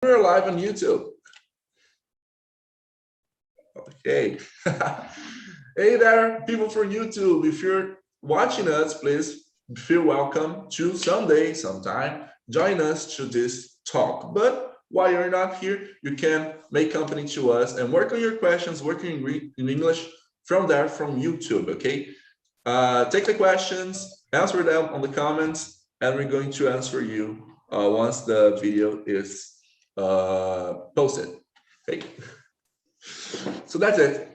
We're live on YouTube. Okay. Hey there, people from YouTube. If you're watching us, please feel welcome to sometime, join us to this talk. But while you're not here, you can make company to us and work on your questions, working in English from there, from YouTube, okay? Take the questions, answer them on the comments, and we're going to answer you once the video is posted. Okay, so that's it.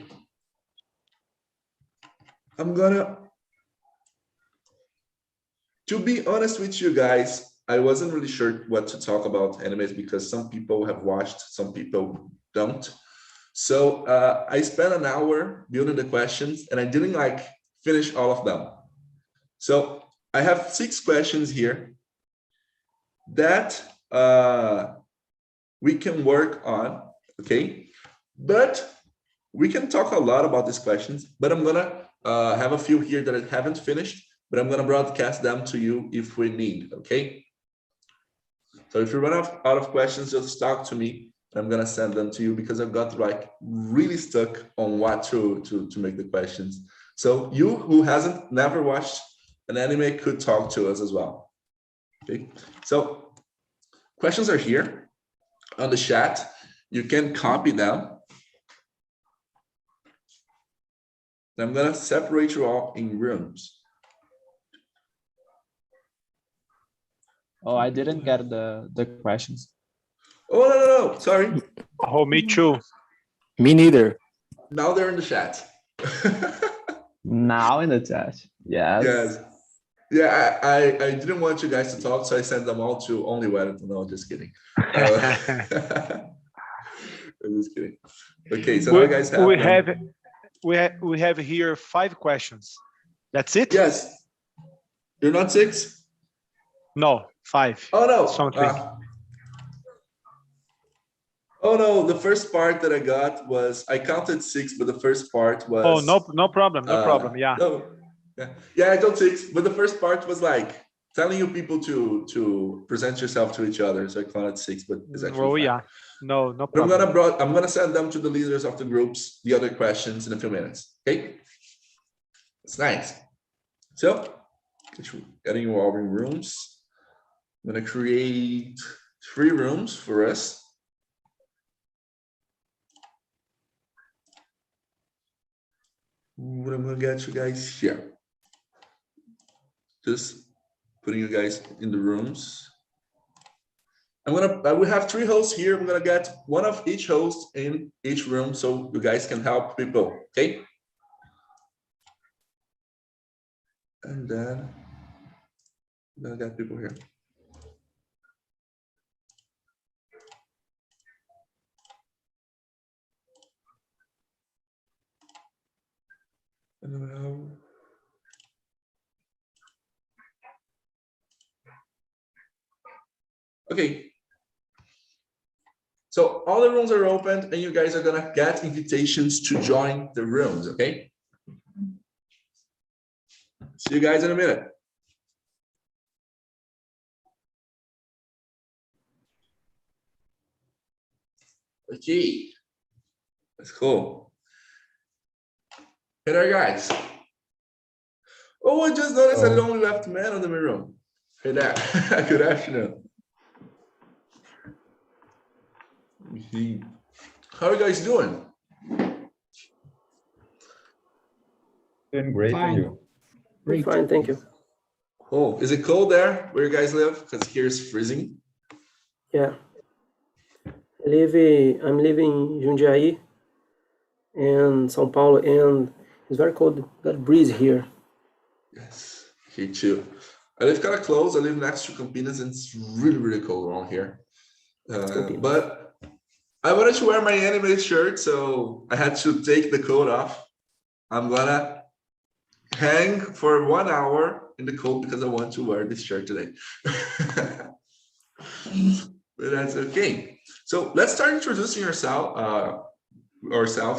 To be honest with you guys, I wasn't really sure what to talk about animes because some people have watched, some people don't. So I spent an hour building the questions and I didn't finish all of them. So I have 6 questions here that we can work on, okay? But we can talk a lot about these questions, but I'm gonna have a few here that I haven't finished, but I'm gonna broadcast them to you if we need, okay? So if you run out of questions, just talk to me. I'm gonna send them to you because I've got really stuck on what to make the questions. So you who never watched an anime could talk to us as well, okay? So questions are here on the chat. You can copy them. I'm gonna separate you all in rooms. Oh, I didn't get the questions. Oh, no, sorry. Oh, me too. Me neither. Now they're in the chat. Now in the chat. Yes. Yes. Yeah, I didn't want you guys to talk, so I sent them all to only Wellington. No, just kidding. I'm just kidding. Okay, so now you guys have we have here 5 questions. That's it? Yes. You're not 6? No, 5. Oh no. Something. Oh no, the first part that I got was I counted 6, but the first part was no problem, no problem. Yeah. No, yeah, I got 6, but the first part was telling you people to present yourself to each other. So I counted 6, but it's actually 5. Yeah. No But problem. I'm gonna send them to the leaders of the groups, the other questions in a few minutes. Okay, it's nice. So getting you all in rooms. I'm gonna create 3 rooms for us. What I'm gonna get you guys here. Just putting you guys in the rooms. We have 3 hosts here. I'm gonna get one of each host in each room so you guys can help people, okay? And then I'm gonna get people here. Okay. So all the rooms are open and you guys are gonna get invitations to join the rooms, okay? See you guys in a minute. Okay, that's cool. Hey there, guys. Oh, I just noticed I only left man on the room. Hey there, good afternoon. How are you guys doing? Doing great. Fine. And you? Great. Fine, thank you. Oh, is it cold there where you guys live? Because here it's freezing. Yeah. I'm living in Jundiaí and São Paulo, and it's very cold. Got a breeze here. Yes, here too. I live kind of close. I live next to Campinas, and it's really, really cold around here. But I wanted to wear my anime shirt, so I had to take the coat off. I'm gonna hang for 1 hour in the cold because I want to wear this shirt today. But that's okay. So let's start introducing ourselves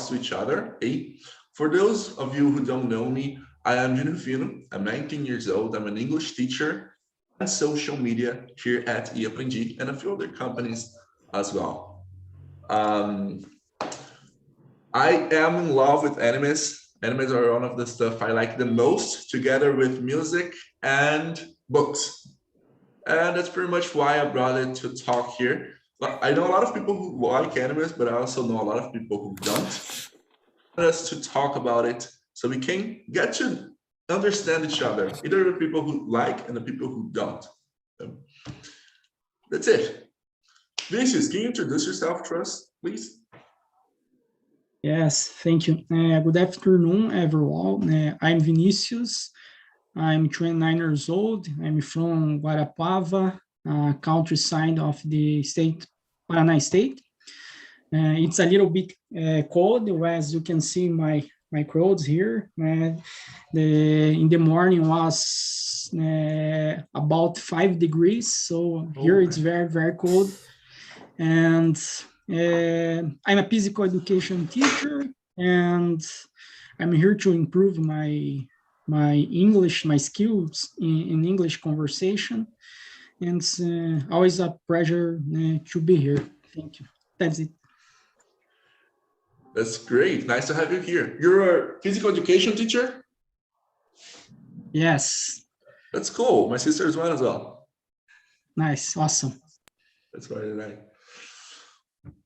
to each other. Okay? For those of you who don't know me, I am Junior Fino. I'm 19 years old. I'm an English teacher and social media here at eAprendi and a few other companies as well. I am in love with animes. Animes are one of the stuff I like the most, together with music and books. And that's pretty much why I brought it to talk here. But I know a lot of people who like animes, but I also know a lot of people who don't. I want us to talk about it so we can get to understand each other, either the people who like and the people who don't. So that's it. Vinicius, can you introduce yourself to us, please? Yes, thank you. Good afternoon, everyone. I'm Vinicius. I'm 29 years old. I'm from Guarapava, countryside of the state, Paraná state. It's a little bit cold, as you can see my clothes here. In the morning was about 5 degrees, so here it's very, very cold. And I'm a physical education teacher, and I'm here to improve my English, my skills in English conversation. And it's always a pleasure to be here. Thank you. That's it. That's great. Nice to have you here. You're a physical education teacher? Yes. That's cool. My sister is one as well. Nice. Awesome. That's very nice.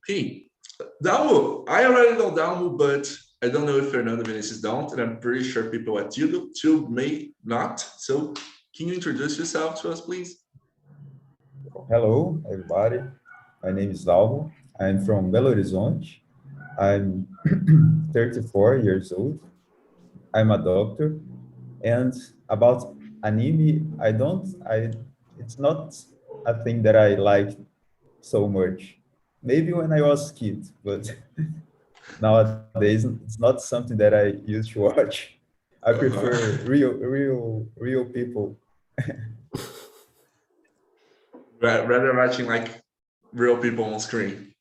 Hey, Dalmo, I already know Dalmo, but I don't know if Fernando Vinicius don't, and I'm pretty sure people at YouTube may not. So can you introduce yourself to us, please? Hello, everybody. My name is Dalmo. I'm from Belo Horizonte. I'm 34 years old. I'm a doctor. And about anime, it's not a thing that I like so much. Maybe when I was a kid, but nowadays it's not something that I used to watch. I prefer real people. Rather watching like real people on screen.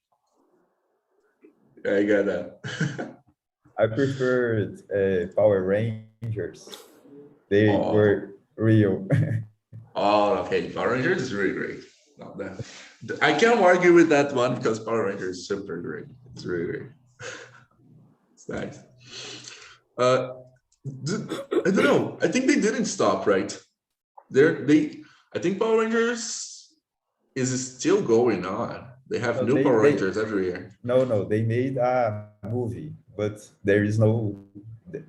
I get that. I preferred Power Rangers. They were real. Oh, okay. Power Rangers is really great. No, I can't argue with that one because Power Rangers is super great. It's really great. It's nice. I don't know. I think they didn't stop, right? I think Power Rangers is still going on. They have new Power Rangers every year. No, they made a movie, but there is no,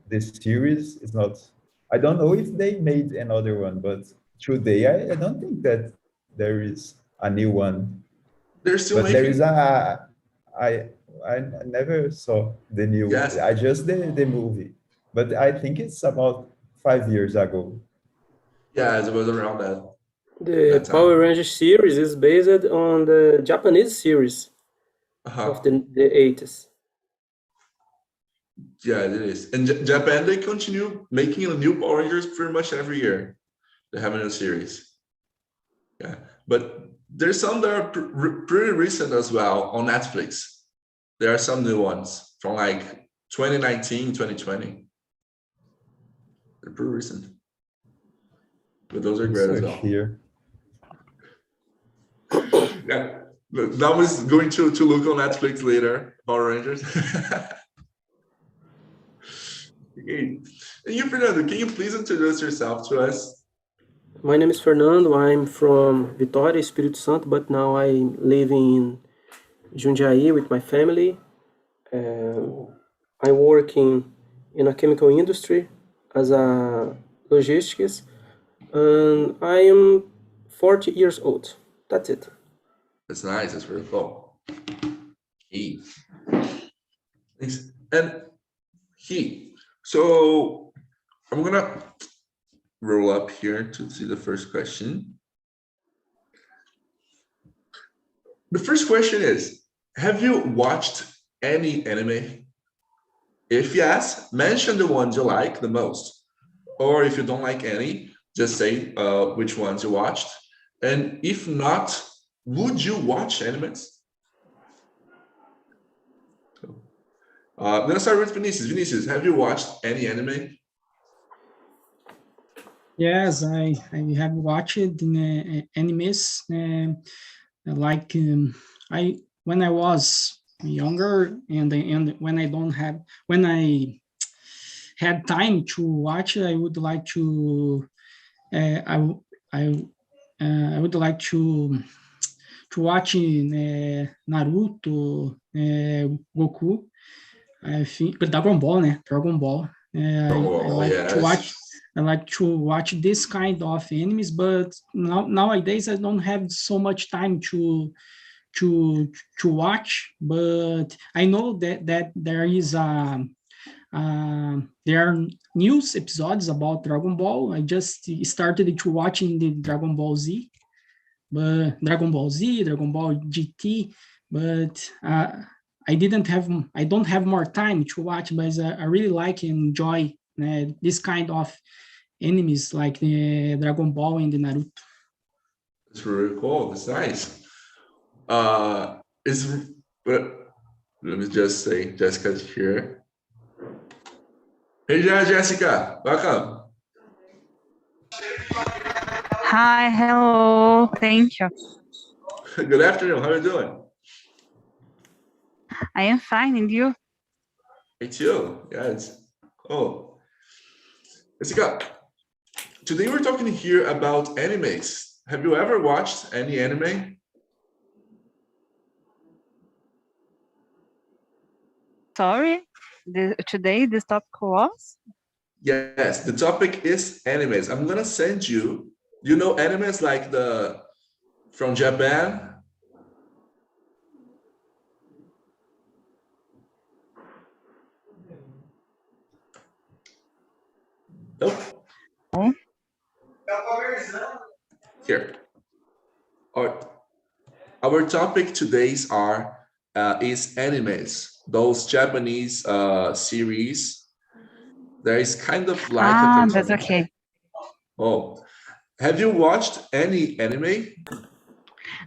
this series is not, I don't know if they made another one, but today I don't think that there is a new one. They're still but making... there is I never saw the new, yes. I just the movie, but I think it's about 5 years ago. Yeah, it was around that. The Power Rangers series is based on the Japanese series of the 80s. Yeah, it is. In Japan, they continue making a new Power Rangers pretty much every year. They have a new series. Yeah, but there's some that are pretty recent as well on Netflix. There are some new ones from like 2019, 2020. They're pretty recent. But those are great as well. Here. Yeah, that was going to look on Netflix later, Power Rangers. Okay. And you, Fernando, can you please introduce yourself to us? My name is Fernando. I'm from Vitória, Espírito Santo, but now I live in Jundiaí with my family. I'm working in a chemical industry as a logistics, and I am 40 years old. That's it. That's nice. That's really cool. He. And he. So I'm gonna roll up here to see the first question. The first question is, have you watched any anime? If yes, mention the ones you like the most. Or if you don't like any, just say which ones you watched. And if not, would you watch animes? I'm gonna start with Vinicius. Vinicius, have you watched any anime? Yes, I have watched animes like when I was younger and when I had time to watch, I would like to I would like to watch Naruto, Goku. I think Dragon Ball, né? Dragon Ball. Yes. I like to watch this kind of animes, but nowadays I don't have so much time to watch. But I know that there are news episodes about Dragon Ball. I just started to watching the Dragon Ball Z, Dragon Ball GT, but I don't have more time to watch, but I really like and enjoy this kind of animes like the Dragon Ball and the Naruto. It's really cool. It's nice. Let me just say, Jessica's here. Hey, Jessica, welcome. Hi, hello, thank you. Good afternoon. How are you doing? I am fine, and you? Me too. Yes. Oh, Jessica, today we're talking here about animes. Have you ever watched any anime? Sorry, today this topic was? Yes, the topic is animes. I'm gonna send you. You know animes like from Japan? Nope. Oh. Here. Our topic today is animes. Those Japanese series. There is kind of like that's okay. Oh, have you watched any anime?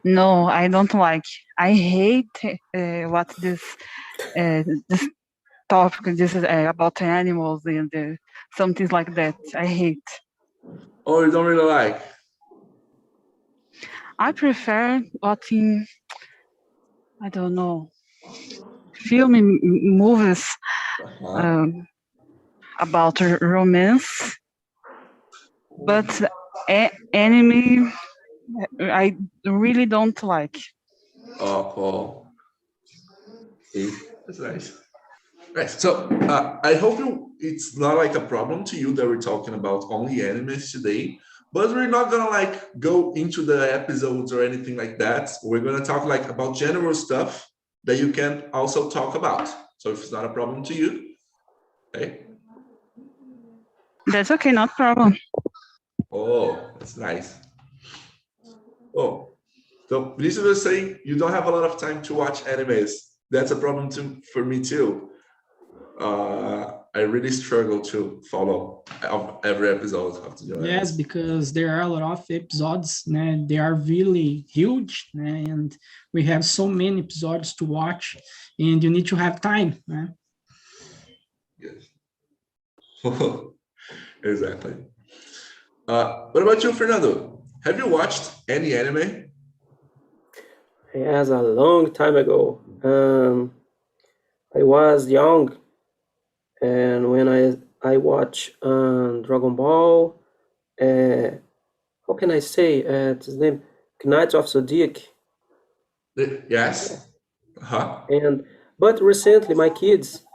No, I don't like. I hate what this topic. This is about animals and something like that. I hate. Oh, you don't really like? I prefer watching. I don't know. Film movies about romance, but anime I really don't like. Oh, cool. Okay, that's nice. Right. So I hope it's not like a problem to you that we're talking about only animes today, but we're not gonna like go into the episodes or anything like that. We're gonna talk like about general stuff that you can also talk about. So if it's not a problem to you, okay. That's okay, not problem. Oh, that's nice. Oh, so Lisa was saying you don't have a lot of time to watch animes. That's a problem too for me too. I really struggle to follow every episode of the Idiomas. Yes, because there are a lot of episodes, né? They are really huge, né? And we have so many episodes to watch, and you need to have time. Né? Yes. Exactly. What about you, Fernando? Have you watched any anime? Yes, a long time ago. I was young, and when I watched Dragon Ball, how can I say its name? Knights of Zodiac. Yes. But recently my kids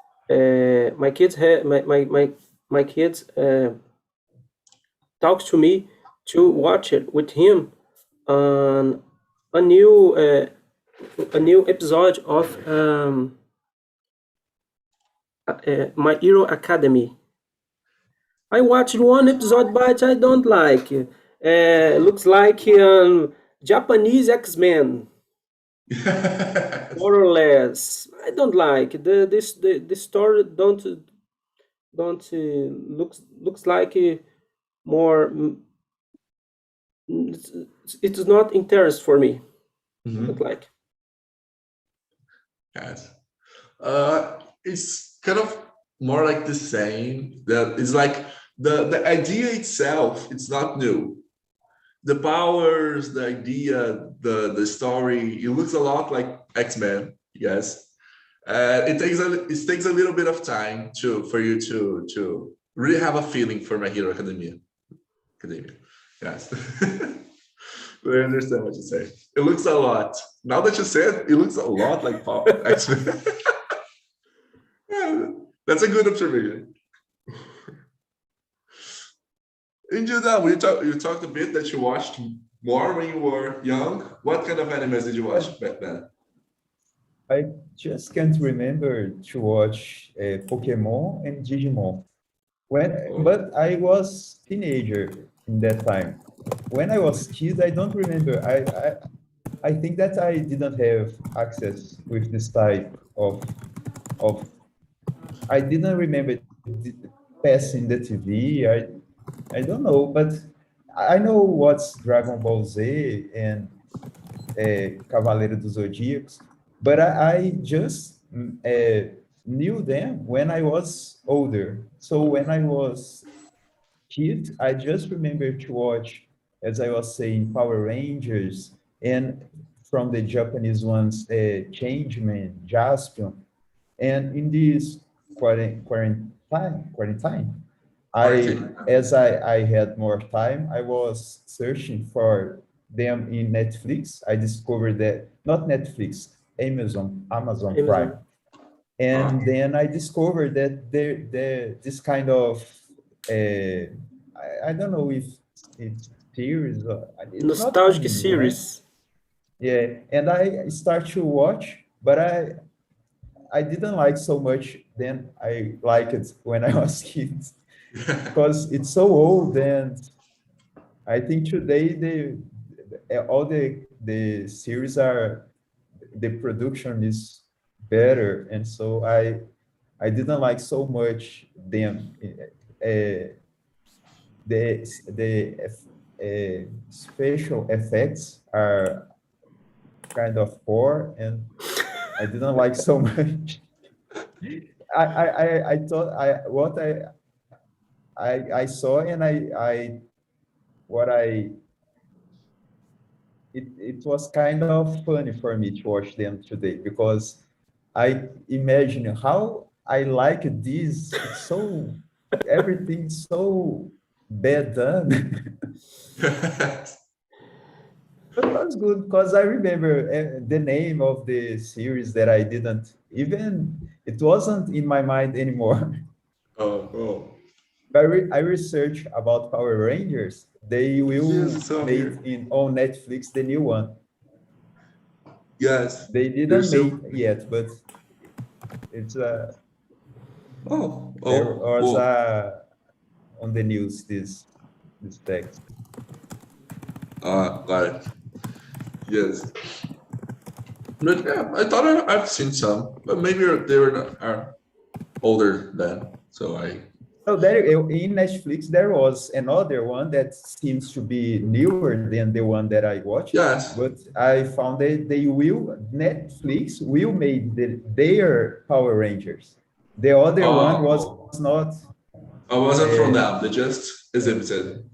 talked to me to watch it with him on a new episode of My Hero Academy. I watched one episode, but I don't like. Looks like Japanese X-Men, more or less. I don't like the story. Don't looks like more. It's not interest for me. Look like. Yes. It's kind of more like the same. That it's like the idea itself. It's not new. The powers, the idea, the story. It looks a lot like X-Men, yes. It takes a little bit of time for you to really have a feeling for My Hero Academia. Yes. I understand what you say. It looks a lot. Now that you say it, it looks a lot like X-Men. Yeah, that's a good observation. In Judah, you talked a bit that you watched more when you were young. What kind of animes did you watch back then? I just can't remember to watch Pokemon and Digimon. But I was teenager in that time. When I was kid, I don't remember. I think that I didn't have access with this type of I didn't remember passing the TV. I don't know, but I know what's Dragon Ball Z and Cavaleiro dos Zodíacos, but I just knew them when I was older. So when I was kid, I just remember to watch, as I was saying, Power Rangers, and from the Japanese ones, Changeman, Jaspion. And in this quarantine, as I had more time, I was searching for them in Netflix. I discovered that, not Netflix, Amazon Prime. And then I discovered that this kind of, I don't know if it's series or it's nostalgic not series. Right? Yeah, and I start to watch, but I didn't like so much then I liked it when I was kid because it's so old, and I think today all the series the production is better, and so I didn't like so much them. The special effects are kind of poor, and I didn't like so much. I thought what I saw, and it was kind of funny for me to watch them today, because I imagine how I like this. It's so everything's so bad done. But it was good because I remember the name of the series that I didn't even, it wasn't in my mind anymore. Oh. I researched about Power Rangers. They will make on Netflix the new one. Yes. They didn't make yet, but it's there was on the news this text. Got it. Yes. But yeah, I thought I've seen some, but maybe they are older then. So in Netflix there was another one that seems to be newer than the one that I watched. Yes. But I found that Netflix will make their Power Rangers. The other one was not. I wasn't from them. They just exhibited.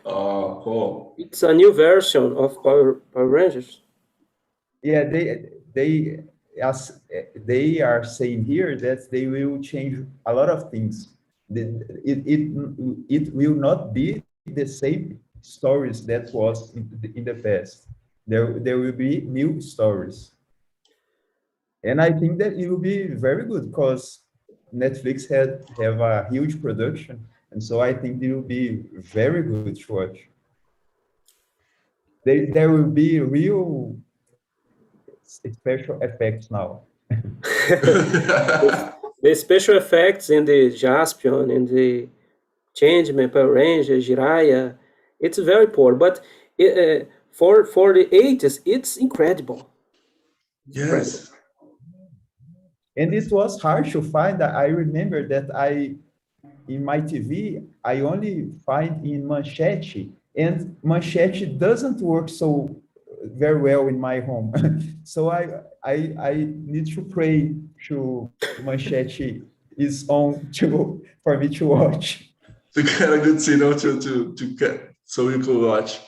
Oh, cool. It's a new version of Power Rangers. Yeah, they are saying here that they will change a lot of things. It will not be the same stories that was in the past. There will be new stories, and I think that it will be very good because Netflix have a huge production, and so I think it will be very good to watch. There will be real special effects now. The special effects in the Jaspion, in the Changeman, Power Rangers, Jiraiya, it's very poor. But for the 80s, it's incredible. Yes. And it was hard to find. I remember that in my TV, I only find in Manchete, and Manchete doesn't work so very well in my home. So I need to pray to Manchete is on for me to watch. To get a good signal to get so you could watch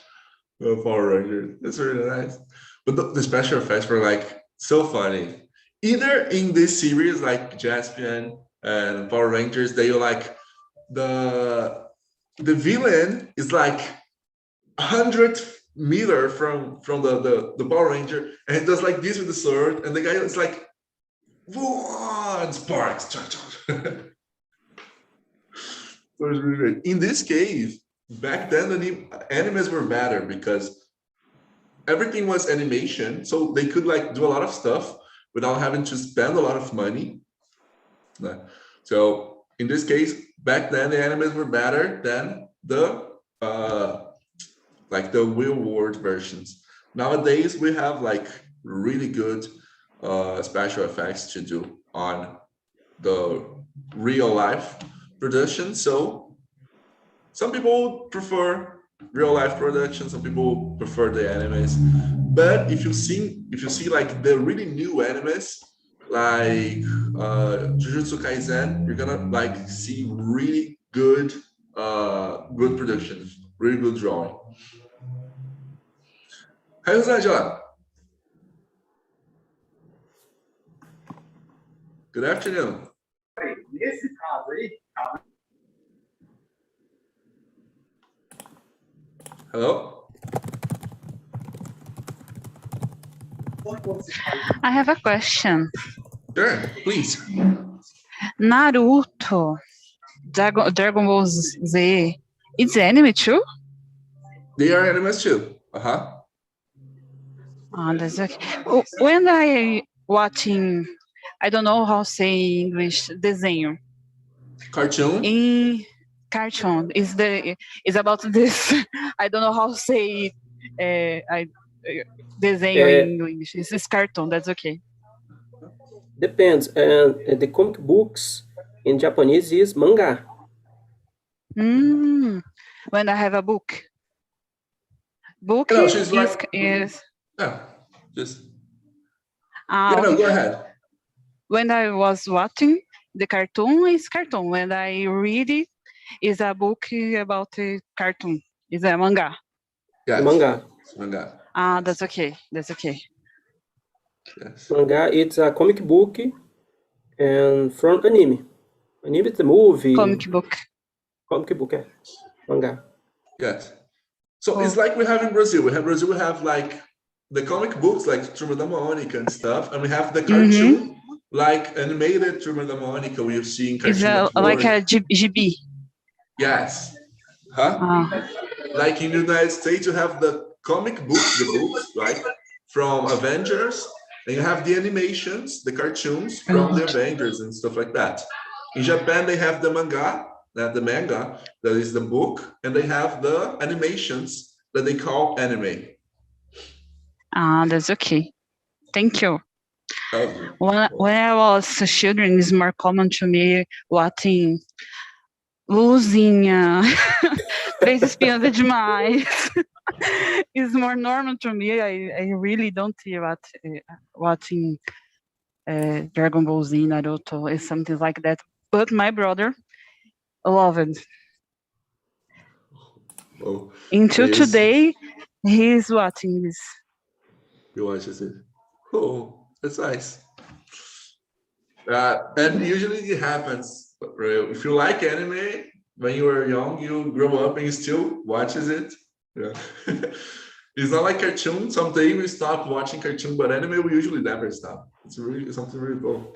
Power Rangers. That's really nice. But the special effects were like So funny. Either in this series like Jaspion and Power Rangers, they like the villain is like 100 meters from the Power Ranger, and he does like this with the sword, and the guy is like, "Whoa!" Sparks. So it was really great. In this case, back then the animes were better because everything was animation, so they could like do a lot of stuff without having to spend a lot of money. So in this case, back then the animes were better than the like the real world versions. Nowadays we have like really good special effects to do on the real life production. So some people prefer real life production, some people prefer the animes. But if you see like the really new animes, like Jujutsu Kaisen, you're gonna like see really good good productions, really good drawing. Hi, Rosângela. Good afternoon. Hello? I have a question. Sure, please. Naruto, Dragon Ball Z, it's anime too? They are animes too. Uh-huh. Oh, that's okay. When I watching, I don't know how to say in English, desenho. Cartoon? In cartoon is about this. I don't know how to say desenho in English. It's cartoon. That's okay. Depends. The comic books in Japanese is manga. When I have a book. Book No, she's like, is yeah, just no, go ahead. When I was watching the cartoon is cartoon. When I read it, is a book about a cartoon. It's a manga. Yes. Manga. It's manga. That's okay. That's okay. Yes. Manga, it's a comic book and from anime. Anime is the movie. Comic book. Comic book, manga. Yes. So it's like we have in Brazil. We have like the comic books like Turma da Mônica and stuff, and we have the cartoon like animated Turma da Mônica we see in Cartoon Network. Like a GB. Yes. Like in the United States, you have the comic books, the books, right? From Avengers, and you have the animations, the cartoons from the Avengers and stuff like that. In Japan, they have the manga, that is the book, and they have the animations that they call anime. That's okay. Thank you. Okay. When I was a children, it's more common to me watching Luzinha, Três Espiãs é Demais. It's more normal to me. I really don't see watching Dragon Ball Z, Naruto, is something like that. But my brother loved it. Oh, Until today, he's watching this. He watches it. Oh, that's nice. And usually it happens. If you like anime, when you were young, you grow up and you still watches it. Yeah. It's not like cartoon. Someday we stop watching cartoon, but anime we usually never stop. It's something really cool.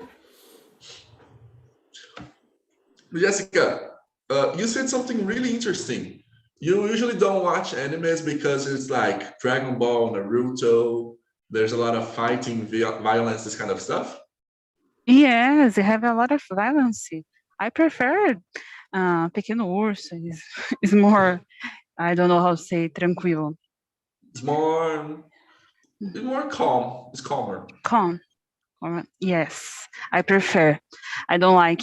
Jessica, you said something really interesting. You usually don't watch animes because it's like Dragon Ball, Naruto. There's a lot of fighting, violence, this kind of stuff. Yes, they have a lot of violence. I prefer Pequeno Urso. It's more, I don't know how to say, tranquilo. It's more calm. It's calmer. Calm. Yes, I prefer. I don't like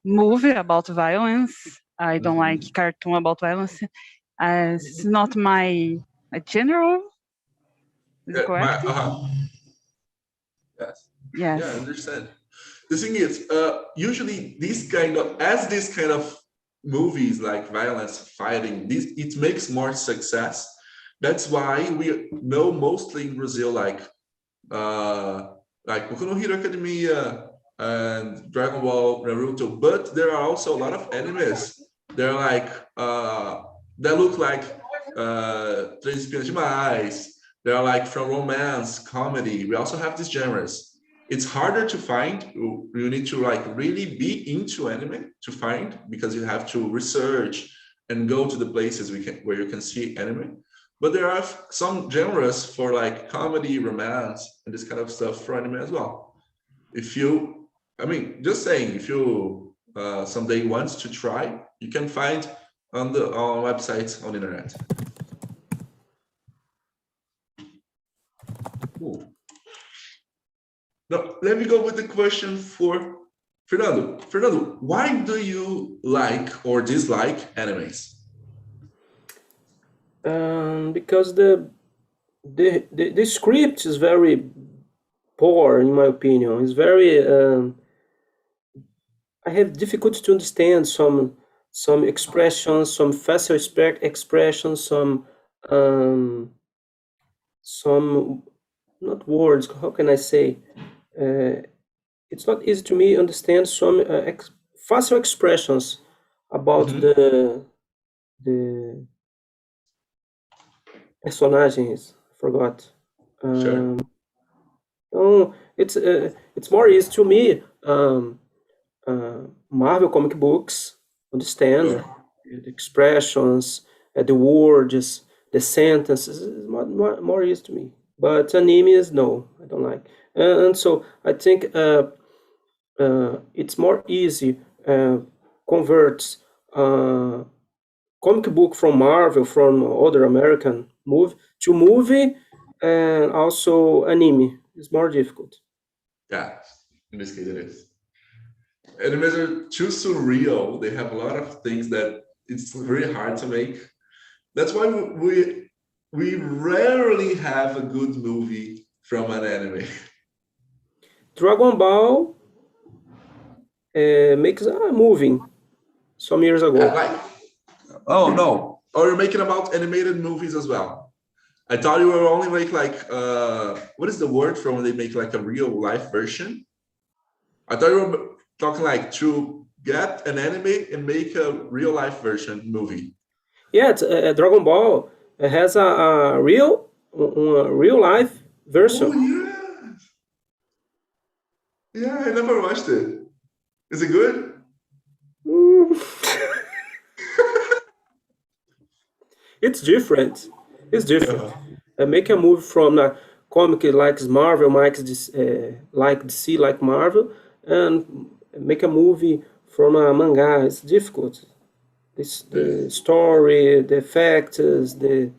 movie about violence. I don't like cartoon about violence. It's not my general. Is it correct? Yes. Yes. Yeah, I understand. The thing is, usually this kind of movies like violence, fighting, it makes more success. That's why we know mostly in Brazil, like like Boku no Hero Academia and Dragon Ball, Naruto, but there are also a lot of animes. They're like that look like Três Espiãs Demais. They're like from romance, comedy. We also have these genres. It's harder to find. You need to like really be into anime to find, because you have to research and go to the places where you can see anime. But there are some genres for like comedy, romance, and this kind of stuff for anime as well. If you, I mean, just saying, if you someday want to try, you can find on websites on the internet. Cool. Now, let me go with the question for Fernando. Fernando, why do you like or dislike animes? Because the script is very poor, in my opinion. It's very I have difficulty to understand some expressions, some facial expressions, some not words. How can I say? It's not easy to me understand some facial expressions about the personagens. Forgot. Sure. Oh, it's more easy to me. Marvel comic books, understand the expressions, the words, the sentences is more easy to me. But animes, no, I don't like. And so I think it's more easy converts comic book from Marvel, from other American movie to movie, and also anime. It's more difficult. Yeah, in this case it is. Animes are too surreal. They have a lot of things that it's very hard to make. That's why we rarely have a good movie from an anime. Dragon Ball makes a movie some years ago. Like, oh no, or you're making about animated movies as well. I thought you were only like what is the word for when they make like a real life version? I thought you were talking like to get an anime and make a real life version movie. Yeah, it's, Dragon Ball has a real life version. Oh yeah, yeah, I never watched it. Is it good? It's different. It's different. Make a movie from a comic like Marvel, like DC, like Marvel, and make a movie from a manga. It's difficult. The story, the facts, the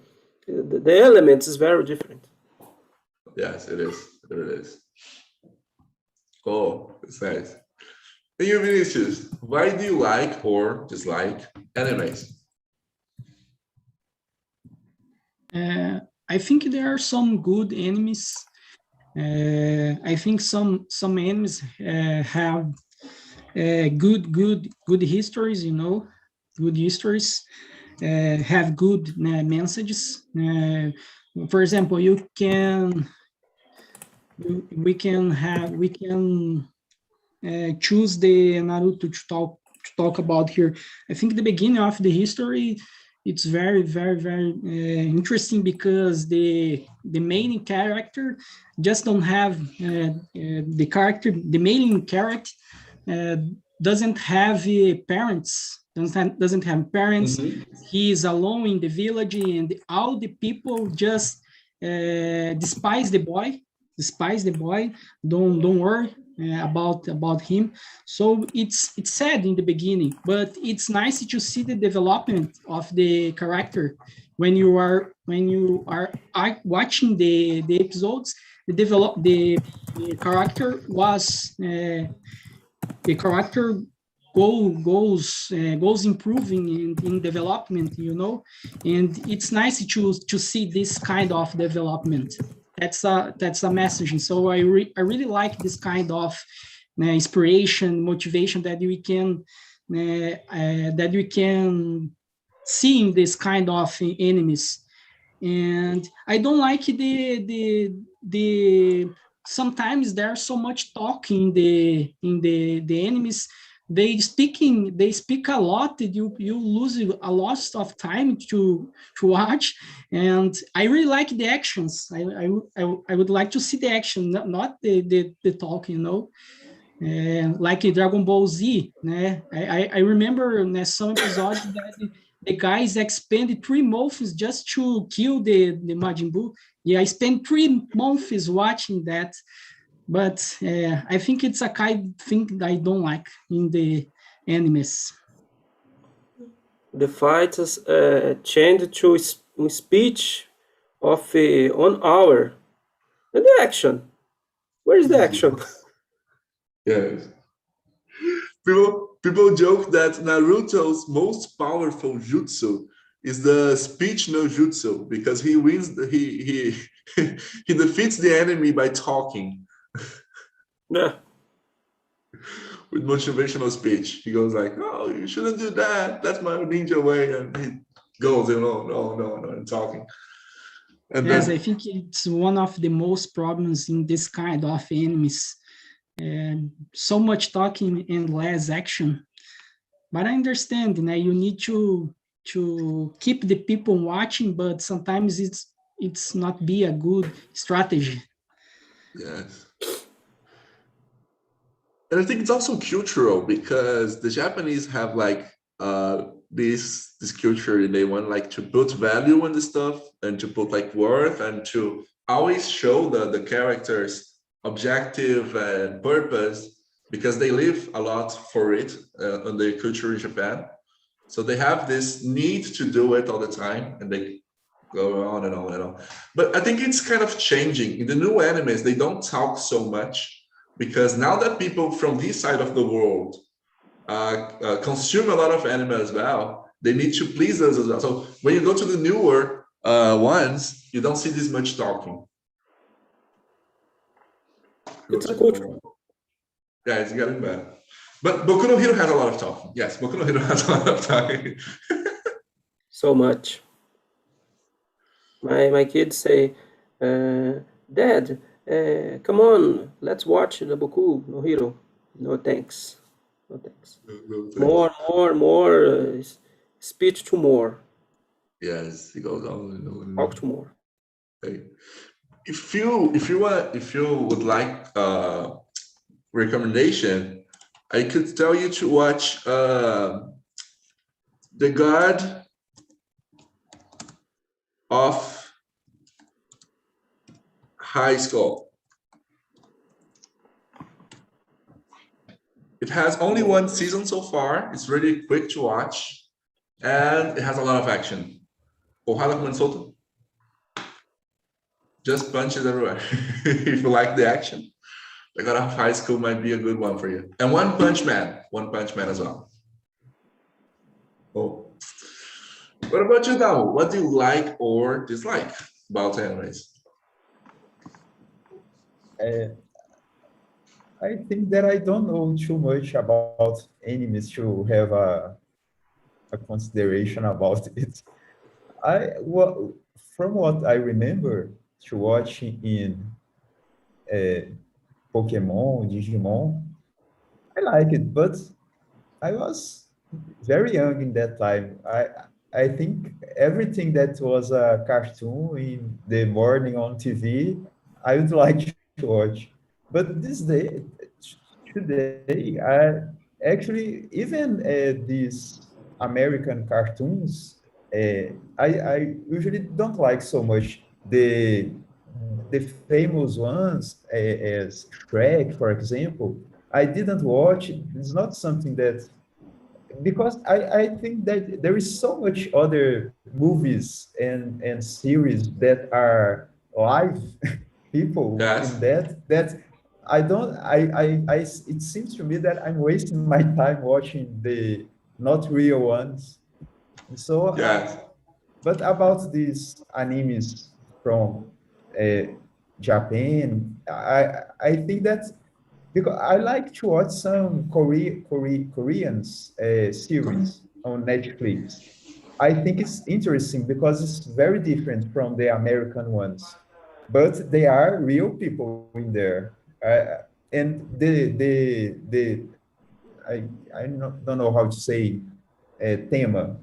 elements is very different. Yes, it is. It is. Oh, it's nice. And you, Vinicius, why do you like or dislike animes? I think there are some good animes. I think some animes have good histories, you know, good histories, have good messages. For example, we can choose the Naruto to talk about here. I think the beginning of the history, it's very interesting, because the main character just don't have the main character doesn't have parents. Doesn't have parents. He is alone in the village, and all the people just despise the boy. Don't worry about him. So it's sad in the beginning, but it's nice to see the development of the character when you are watching the episodes. The character was the character goes improving in development, you know, and it's nice to see this kind of development. That's a message. So I really like this kind of inspiration, motivation that we can see in this kind of enemies. and I don't like the sometimes there's so much talking in the enemies. They speak a lot. You lose a lot of time to watch, and I really like the actions. I would like to see the action, not the talking, you know. Like in Dragon Ball Z, né? I remember some episodes that the guys expended 3 months just to kill the Majin Buu. Yeah, I spent 3 months watching that, but I think it's a kind of thing that I don't like in the animes. The fighters changed to speech of 1 hour. And the action? Where is the action? Yes. People joke that Naruto's most powerful jutsu is the speech no jutsu because he wins. He he defeats the enemy by talking. Yeah. With motivational speech, he goes like, "Oh, you shouldn't do that. That's my ninja way," and he goes, no, and talking. And Yes, then, I think it's one of the most problems in this kind of animes. So much talking and less action. But I understand, you need to keep the people watching, but sometimes it's not be a good strategy. yes. And I think it's also cultural because the Japanese have like this culture. They want like to put value in the stuff and to put like worth and to always show the characters objective and purpose because they live a lot for it on their culture in Japan. So they have this need to do it all the time and they go on and on and on. But I think it's kind of changing. In the new animes, they don't talk so much because now that people from this side of the world consume a lot of anime as well, they need to please us as well. So when you go to the newer ones, you don't see this much talking. It's a culture. Yeah, it's getting better. But Boku no Hero has a lot of talking. Yes, Boku no Hero has a lot of talking. So much. My kids say, Dad, come on, let's watch the Boku no Hero. No thanks. No thanks. More. Speech to more. Yes, he goes on and on and on. Talk to more. Okay. If you would like recommendation, I could tell you to watch The God of High School. It has only 1 season so far. It's really quick to watch, and it has a lot of action. Porrada comendo solto. Just punches everywhere. If you like the action, The God of High School might be a good one for you. And One Punch Man as well. Oh. What about you, Dao? What do you like or dislike about animes? I think that I don't know too much about animes to have a consideration about it. From what I remember to watching in Pokemon, Digimon, I like it, but I was very young in that time. I think everything that was a cartoon in the morning on TV, I would like to watch. But today, I actually even these American cartoons, I usually don't like so much the famous ones as Shrek, for example. I didn't watch it. It's not something that because I think that there is so much other movies and series that are live people Yes. in that I don't I it seems to me that I'm wasting my time watching the not real ones. So Yes. but about these animes from Japan, I think that because I like to watch some Korean series on Netflix. I think it's interesting because it's very different from the American ones, but they are real people in there. And I don't know how to say theme.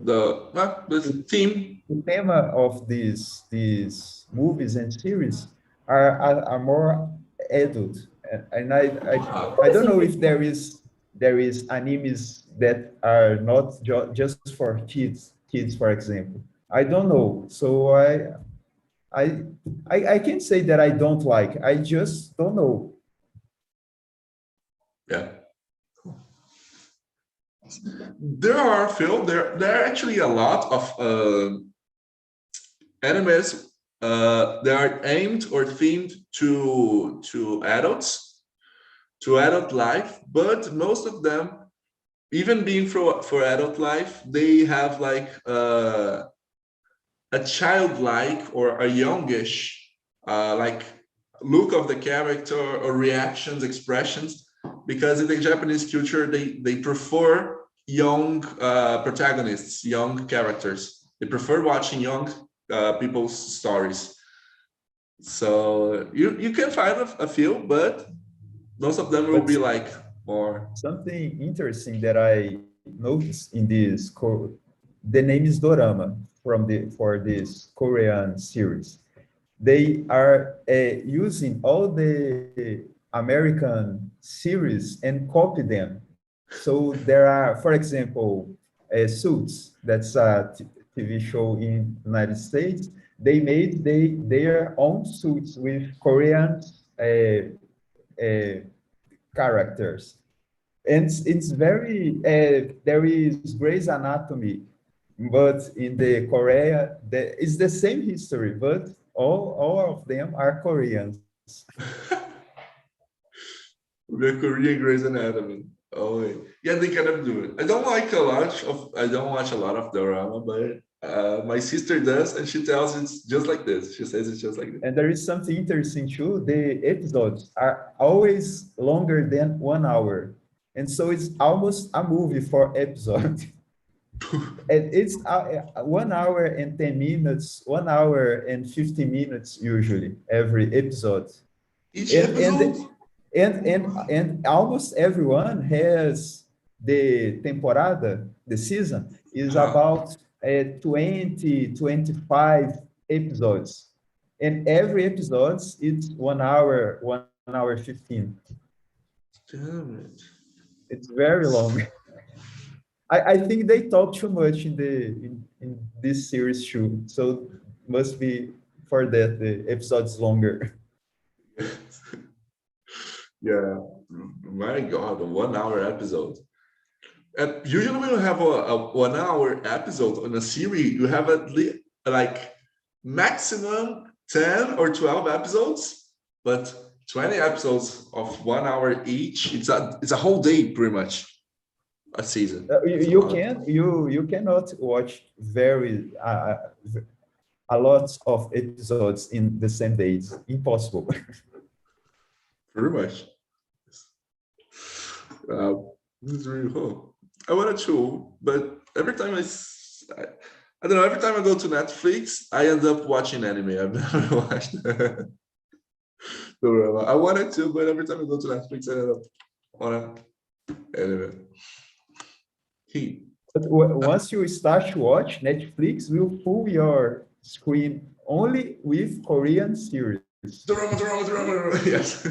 The theme. The theme of these movies and series are more adult, and I don't know if there is animes that are not just for kids, for example. I don't know. So I can't say that I don't like. I just don't know. Yeah. There are there are actually a lot of animes that are aimed or themed to adults, to adult life, but most of them, even being for adult life, they have like a childlike or a youngish like look of the character or reactions, expressions, because in the Japanese culture they prefer young protagonists, young characters. They prefer watching young people's stories. So you can find a few, but most of them will be like more. Something interesting that I noticed in this the name is dorama for this Korean series. They are using all the American series and copy them. So there are, for example, Suits. That's a TV show in the United States. They made their own suits with Korean characters. And it's very, there is Grey's Anatomy, but in the Korea, it's the same history, but all of them are Koreans. The Korean Grey's Anatomy. Oh, yeah, they kind of do it. I don't watch a lot of drama, but my sister does, and she tells it's just like this. She says it's just like this. And there is something interesting too. The episodes are always longer than 1 hour. And so it's almost a movie for episode. And it's 1 hour and 10 minutes, 1 hour and 50 minutes usually, every episode. Each episode? And almost everyone has the temporada, the season, is about 20, 25 episodes. And every episode is 1 hour, 1 hour 15. Damn it. It's very long. I think they talk too much in this series too. So must be for that the episode's longer. Yeah, my God, a 1 hour episode. And usually when you have a 1 hour episode on a series, you have at least like maximum 10 or 12 episodes, but 20 episodes of 1 hour each, it's a whole day pretty much, a season. You cannot watch a lot of episodes in the same days. Impossible. Pretty much. This is really cool. I wanted to, but every time I don't know, every time I go to Netflix, I end up watching anime. I've never watched I wanted to, but every time I go to Netflix, I end up on anime. But once you start to watch, Netflix will pull your screen only with Korean series. Drama. Yes.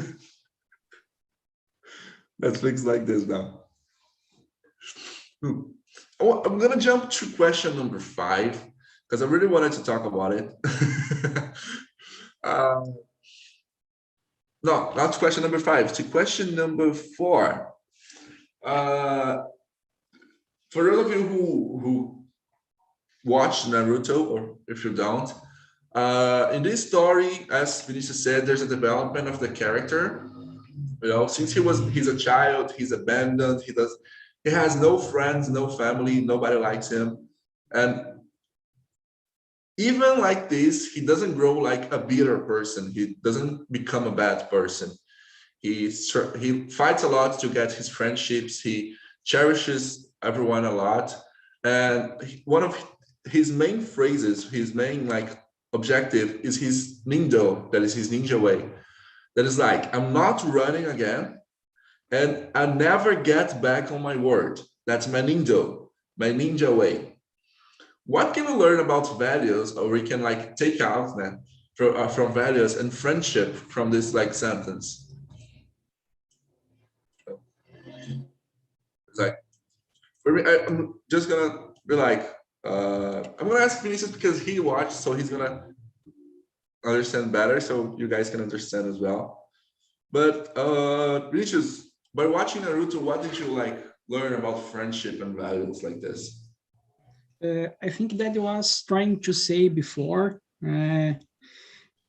Netflix like this now. Oh, I'm gonna jump to question number 5 because I really wanted to talk about it. No, not to question number 5, to question number 4. For those of you who watched Naruto, or if you don't, in this story, as Vinicius said, there's a development of the character. You know, since he's a child, he's abandoned, he has no friends, no family, nobody likes him. And even like this, he doesn't grow like a bitter person. He doesn't become a bad person. He fights a lot to get his friendships. He cherishes everyone a lot. And one of his main phrases, his main like objective is his nindo, that is his ninja way. That is like, I'm not running again, and I never get back on my word. That's my nindo, my ninja way. What can we learn about values, or we can like take out that from values and friendship from this like sentence? It's like, I'm just gonna be like, I'm gonna ask Vinicius because he watched, so he's gonna understand better, so you guys can understand as well. But Vinicius, by watching Naruto, what did you like learn about friendship and values like this? I think that I was trying to say before,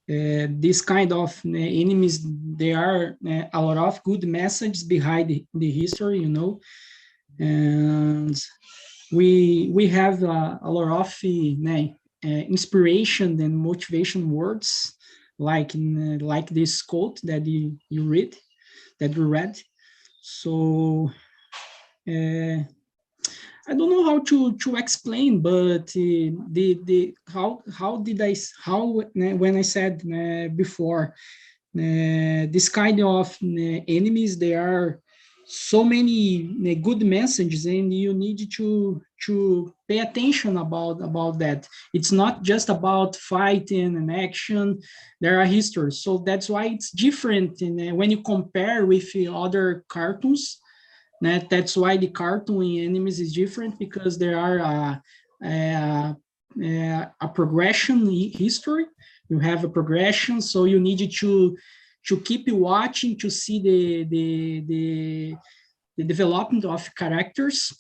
this kind of enemies, there are a lot of good messages behind the history, you know, and we have a lot of inspiration and motivation words, like this quote that you read, that we read. So I don't know how to explain, but the how when I said before, this kind of enemies, there are so many good messages, and you need to pay attention about that. It's not just about fighting and action. There are histories, so that's why it's different when you compare with other cartoons. That's why the cartoon in enemies is different, because there are a progression history. You have a progression, so you need to keep watching to see the development of characters.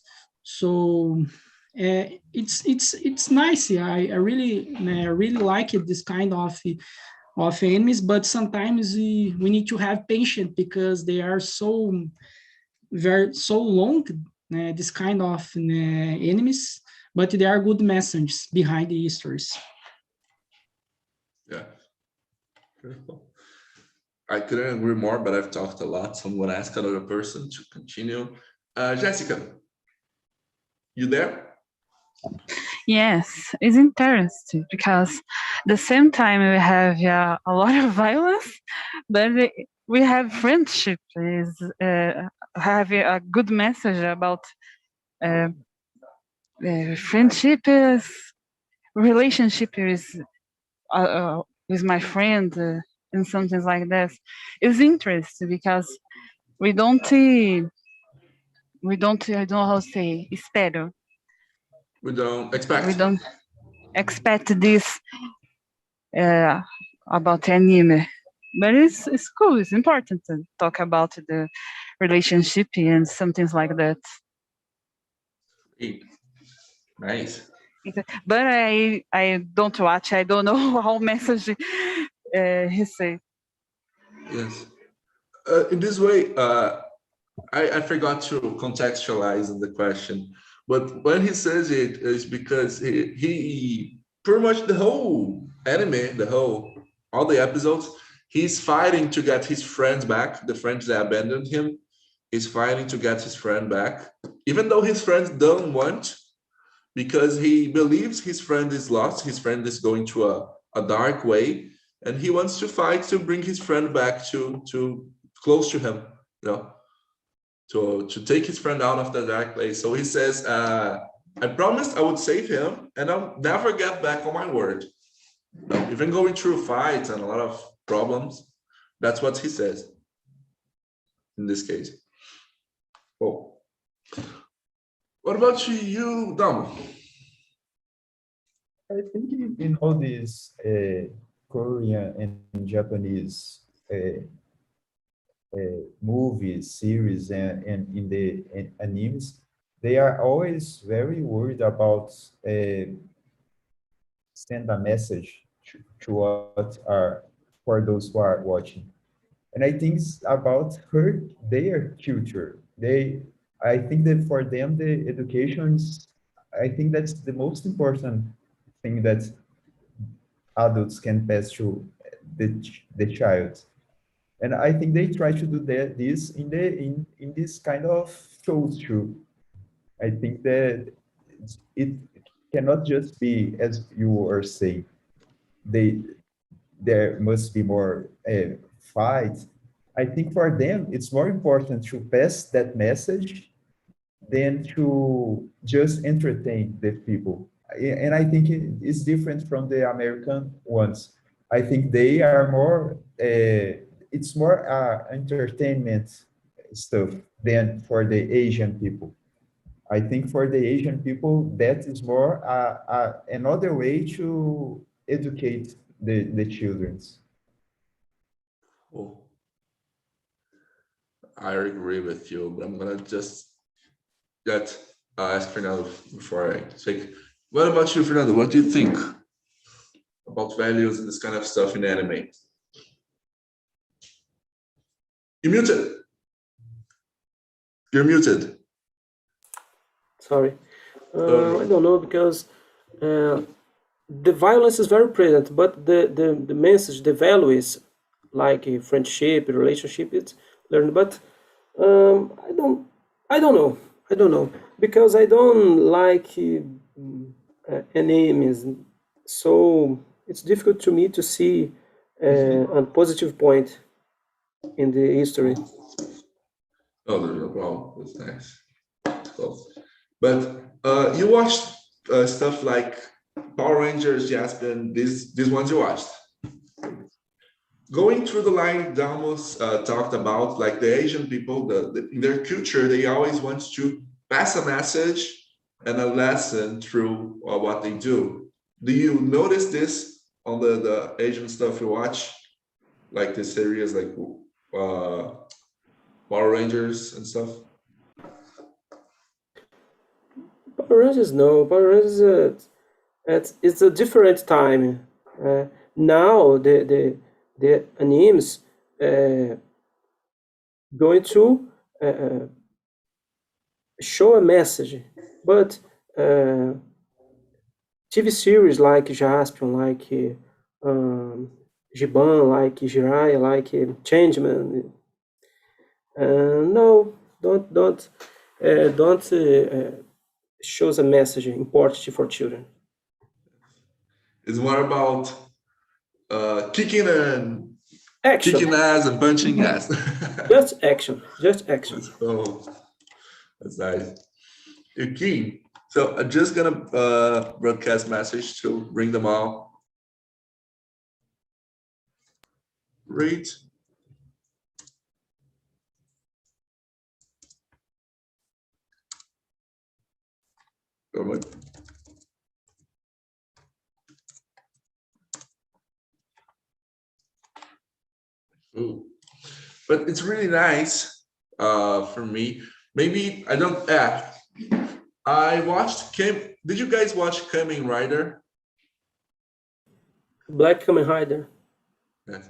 So it's nice. I really like it, this kind of enemies, but sometimes we need to have patience, because they are so long, this kind of enemies, but there are good messages behind the histories. Yeah. I couldn't agree more, but I've talked a lot, so I'm going to ask another person to continue. Jessica, you there? Yes, it's interesting because the same time we have a lot of violence, but we have friendship. Is have a good message about friendship is relationship is with my friend and something like that. It's interesting because we don't I don't know how to say espero. We don't expect. We don't expect this about anime, but it's cool. It's important to talk about the relationship and some things like that. Nice. But I don't watch. I don't know how message he say. Yes. In this way, I forgot to contextualize the question, but when he says it is because he pretty much the whole anime, all the episodes, he's fighting to get his friends back, the friends that abandoned him. He's fighting to get his friend back, even though his friends don't want, because he believes his friend is lost, his friend is going to a dark way, and he wants to fight to bring his friend back to close to him, you know, to take his friend out of the dark place. So he says, I promised I would save him, and I'll never get back on my word. No, even going through fights and a lot of problems, that's what he says in this case. Oh, what about you, Dom? I think in all these Korean and Japanese movies, series, and in the animes, they are always very worried about send a message to what are for those who are watching. And I think it's about their future. I think that for them, the education is, I think that's the most important thing that adults can pass through the child. And I think they try to do this in this kind of shows too. I think that it cannot just be, as you were saying, there must be more fight. I think for them, it's more important to pass that message than to just entertain the people. And I think it's different from the American ones. I think they are more, it's more entertainment stuff than for the Asian people. I think for the Asian people, that is more another way to educate the children. Oh, I agree with you, but I'm gonna just ask Fernando before I speak. What about you, Fernando? What do you think about values and this kind of stuff in anime? You're muted. You're muted. Sorry. I don't know, because the violence is very present, but the message, the value is like a friendship, a relationship, it's learned. But I don't know, because I don't like enemies, so it's difficult to me to see a positive point in the history. Oh, there's no problem. That's nice. Close. But you watched stuff like Power Rangers, Jasmine, these ones you watched. Going through the line, Damos talked about like the Asian people, in their culture, they always want to pass a message and a lesson through what they do. Do you notice this on the Asian stuff you watch? Like the series like Power Rangers and stuff? Power Rangers, no. Power Rangers, it's a different time. Now the animes going to show a message, but TV series like Jaspion, like Giban, like Jiraiya, like Changeman, no, don't shows a message important for children. It's more about kicking Action, ass and punching ass. just action. Oh, that's nice. Okay, so I'm just gonna broadcast message to bring them all. Great. Go ahead. Ooh. But it's really nice for me. Maybe I don't. I watched Did you guys watch Kamen Rider? Black Kamen Rider. Yes.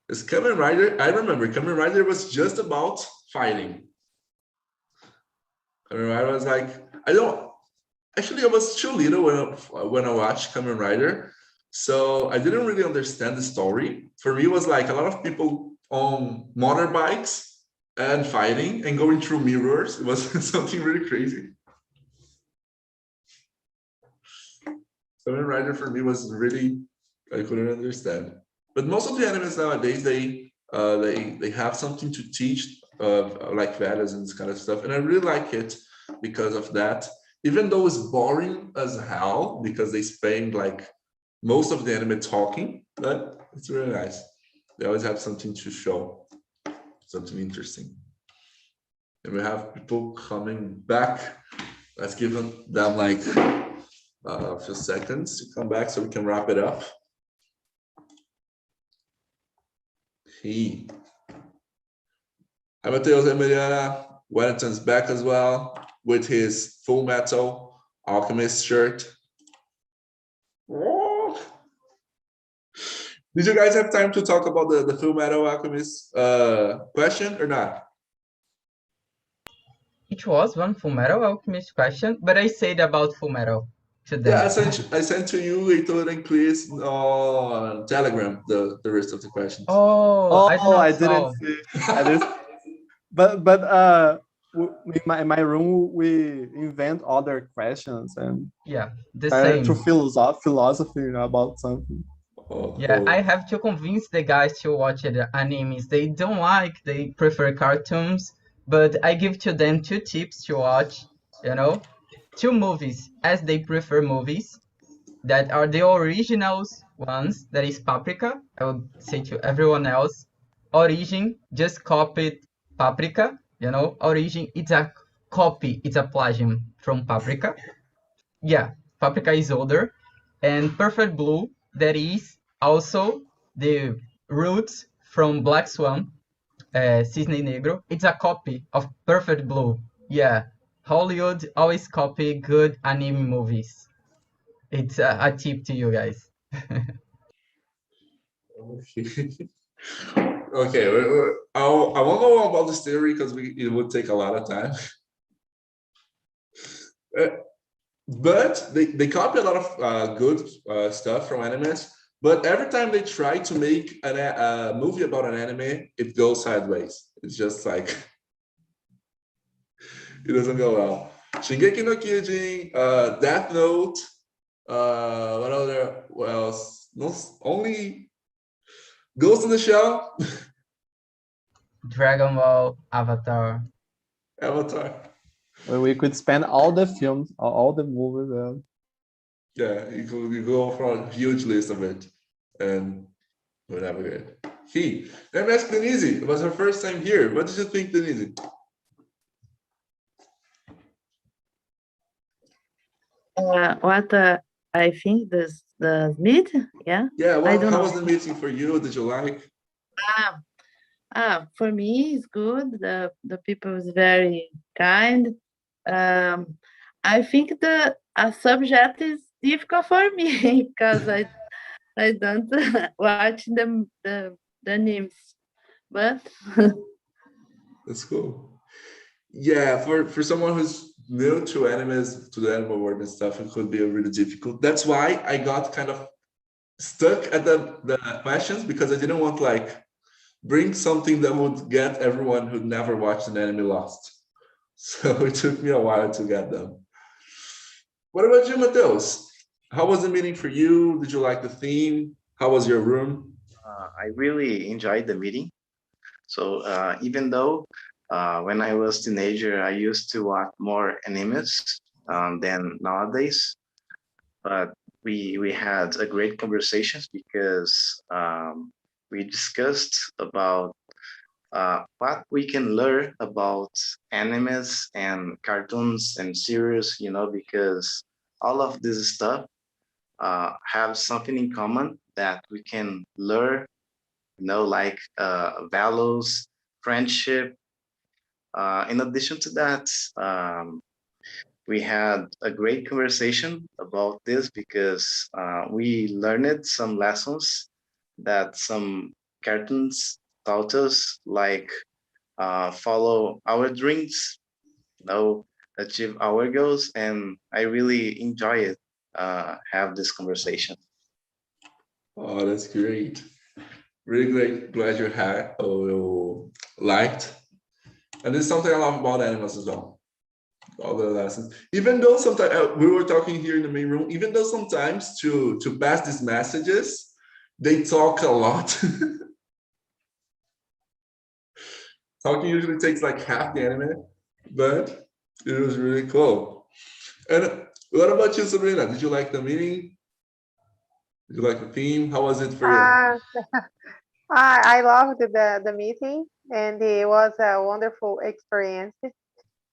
It's Kamen Rider. I remember Kamen Rider was just about fighting. Kamen Rider was like, I was too little when I watched Kamen Rider, so I didn't really understand the story. For me, it was like a lot of people on motorbikes and fighting and going through mirrors. It was something really crazy. Kamen Rider for me was really, I couldn't understand. But most of the animes nowadays, they have something to teach of like values and this kind of stuff, and I really like it because of that. Even though it's boring as hell because they spend like most of the anime talking, but it's really nice. They always have something to show, something interesting. And we have people coming back. Let's give them like a few seconds to come back so we can wrap it up. Hi, Mateus and Mariana. Wellington's back as well with his Full Metal Alchemist shirt. Oh. Did you guys have time to talk about the Full Metal Alchemist question or not? It was one Full Metal Alchemist question, but I said about Full Metal to them. Yeah, I sent to you, Heitor and Chris on Telegram the rest of the questions. Oh, I didn't see. But in my room, we invent other questions and Yeah, the try same. to philosophy about something. Yeah, I have to convince the guys to watch the animes. They don't like, they prefer cartoons, but I give to them 2 tips to watch, 2 movies, as they prefer movies, that are the originals ones, that is Paprika. I would say to everyone else, Origin, just copied Paprika, Origin, it's a copy, it's a plagium from Paprika. Yeah, Paprika is older, and Perfect Blue, that is also the roots from Black Swan, Cisne Negro. It's a copy of Perfect Blue. Yeah, Hollywood always copy good anime movies. It's a tip to you guys. Okay, I won't go on about this theory because it would take a lot of time. But they copy a lot of good stuff from animes. But every time they try to make a movie about an anime, it goes sideways. It's just like it doesn't go well. Shingeki no Kyojin, Death Note, what other? Well, no, only Ghost in the Shell, Dragon Ball, Avatar. Avatar. We could spend all the films, all the movies. Yeah, you go for a huge list of it, and whatever. Good. Let me ask Denise. It was her first time here. What did you think, Denise? What I think the meet, yeah. Yeah, I don't how know. was the meeting for you? Did you like? For me, it's good. The people is very kind. I think the subject is difficult for me because I don't watch the names, but That's cool. Yeah, for someone who's new to animes, to the animal world and stuff, it could be really difficult. That's why I got kind of stuck at the questions, because I didn't want bring something that would get everyone who never watched an anime lost. So it took me a while to get them. What about you, Mateus? How was the meeting for you? Did you like the theme? How was your room? I really enjoyed the meeting. So even though when I was teenager, I used to watch more animes than nowadays, but we had a great conversations because we discussed about what we can learn about animes and cartoons and series, because all of this stuff have something in common that we can learn, like values, friendship. In addition to that, we had a great conversation about this because we learned some lessons that some cartoons taught us, like follow our dreams, achieve our goals, and I really enjoy it. Have this conversation. Oh, that's great. Really great. Glad you had or you liked. And this is something I love about animals as well. All the lessons. Even though sometimes we were talking here in the main room, even though sometimes to pass these messages, they talk a lot. Talking usually takes like half the anime, but it was really cool. And what about you, Sabrina? Did you like the meeting? Did you like the theme? How was it for you? I loved the meeting, and it was a wonderful experience.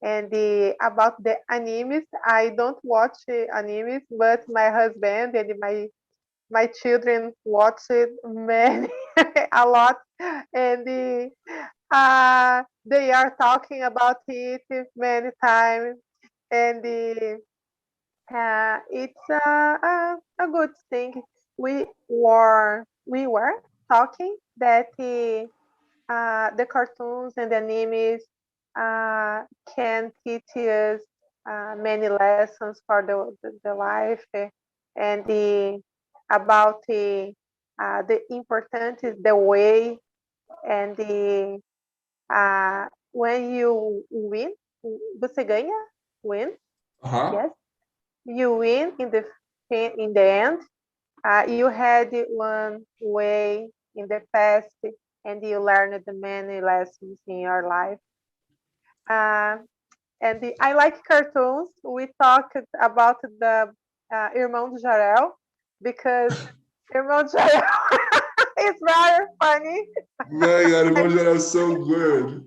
And about the animes, I don't watch animes, but my husband and my children watch it many a lot, and they are talking about it many times, and it's a good thing. We were talking that the cartoons and the animes can teach us many lessons for the life, and about the important is the way, and when you win você ganha, win. Uh-huh. Yes, you win in the end. You had one way in the past, and you learned many lessons in your life. I like cartoons. We talked about the Irmão do Jorel because Irmão do Jorel is very funny. My God, Irmão do Jorel is so good.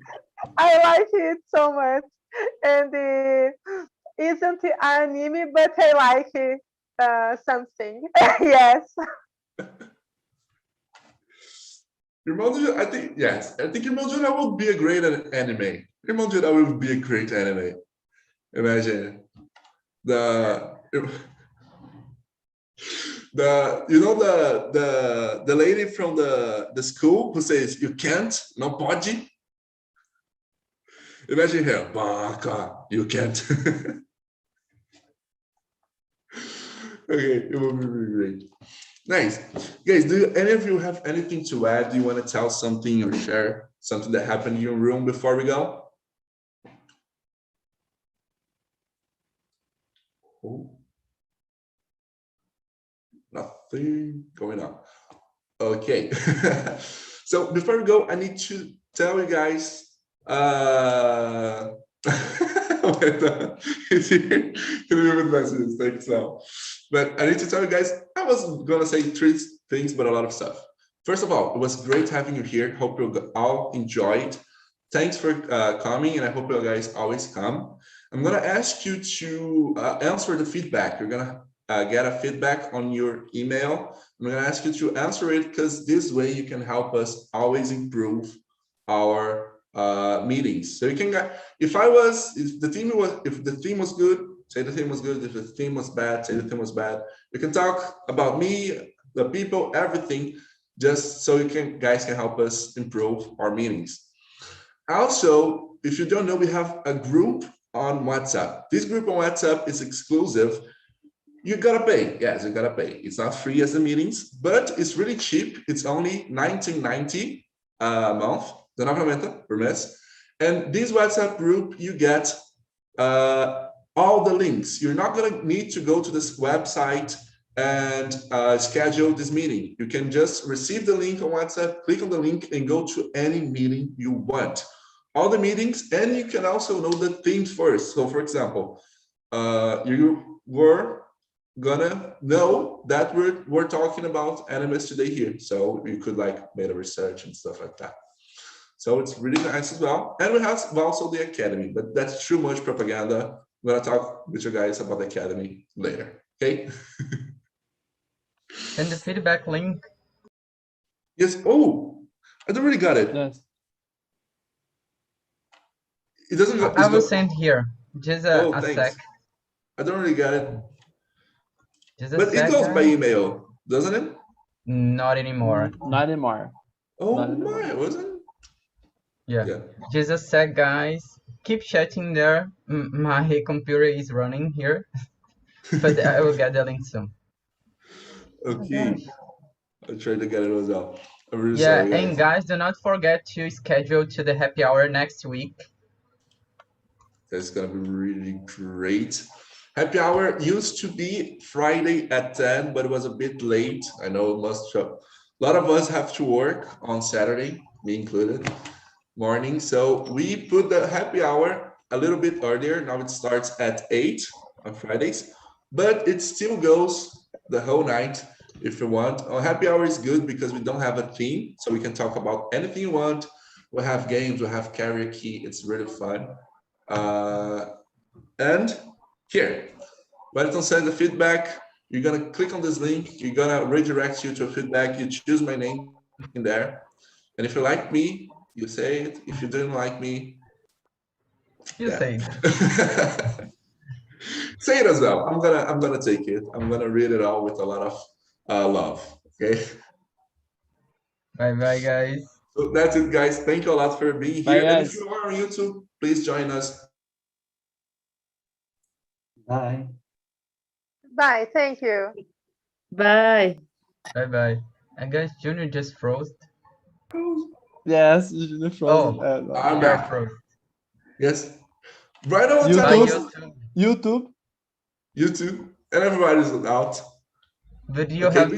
I like it so much. And isn't anime, but I like something. Yes. Irmão do Jorel, I think Irmão do Jorel would be a great anime. Irmão do Jorel would be a great anime. Imagine the lady from the school who says you can't, não pode. Imagine her, Baca, you can't. Okay, it will be really great. Nice. Guys, do any of you have anything to add? Do you want to tell something or share something that happened in your room before we go? Oh. Nothing going on. Okay. So before we go, I need to tell you guys it's here. Messages. Thanks now. But I need to tell you guys, I was gonna say 3 things, but a lot of stuff. First of all, it was great having you here. Hope you all enjoyed. Thanks for coming, and I hope you guys always come. I'm gonna ask you to answer the feedback. You're gonna get a feedback on your email. I'm gonna ask you to answer it because this way you can help us always improve our meetings. So you can get, if the theme was good, say the theme was good. If the theme was bad, say the theme was bad. We can talk about me, the people, everything, just so guys can help us improve our meetings. Also, if you don't know, we have a group on WhatsApp. This group on WhatsApp is exclusive. You gotta pay. Yes, you gotta pay. It's not free as the meetings, but it's really cheap. It's only $19.90 a month, $19.90 per mês. And this WhatsApp group, you get all the links. You're not gonna need to go to this website and schedule this meeting. You can just receive the link on WhatsApp, click on the link, and go to any meeting you want. All the meetings, and you can also know the themes first. So for example, you were gonna know that we're talking about animes today here. So you could like make a research and stuff like that. So it's really nice as well. And we have also the Academy, but that's too much propaganda. I'm gonna talk with you guys about the Academy later, okay? And the feedback link. Yes, oh, I don't really got it. Yes. It doesn't go. I will send here. Just a thanks. sec. I don't really get it. Just a but sec, it goes by guys. email, doesn't it? Not anymore. Not anymore. Oh Not anymore. my, wasn't it? Yeah. Just a sec, guys. Keep chatting there. My computer is running here. But I will get the link soon. Okay. I'll try to get it as well. I'm really Yeah, sorry, guys. and guys, do not forget to schedule to the happy hour next week. That's gonna be really great. Happy hour used to be Friday at 10, but it was a bit late. I know it must show. A lot of us have to work on Saturday, me included, morning. So we put the happy hour a little bit earlier. Now it starts at 8 on Fridays, but it still goes the whole night if you want. Our happy hour is good because we don't have a theme, so we can talk about anything you want. We'll have games, we'll have karaoke. It's really fun. And here, when it send the feedback, you're gonna click on this link, you're gonna redirect you to a feedback, you choose my name in there. And if you like me, you say it. If you didn't like me, you say it. Say it as well. I'm gonna take it. I'm gonna read it all with a lot of love. Okay. Bye bye, guys. So that's it, guys. Thank you a lot for being here. Bye, and if you are on YouTube, please join us. Bye. Bye. Thank you. Bye. Bye bye. And guys, Junior just froze. Yes, the frozen. I'm back. Froze. Yes. Right on YouTube. Bye, time. YouTube. YouTube. And everybody's out. But you Okay, have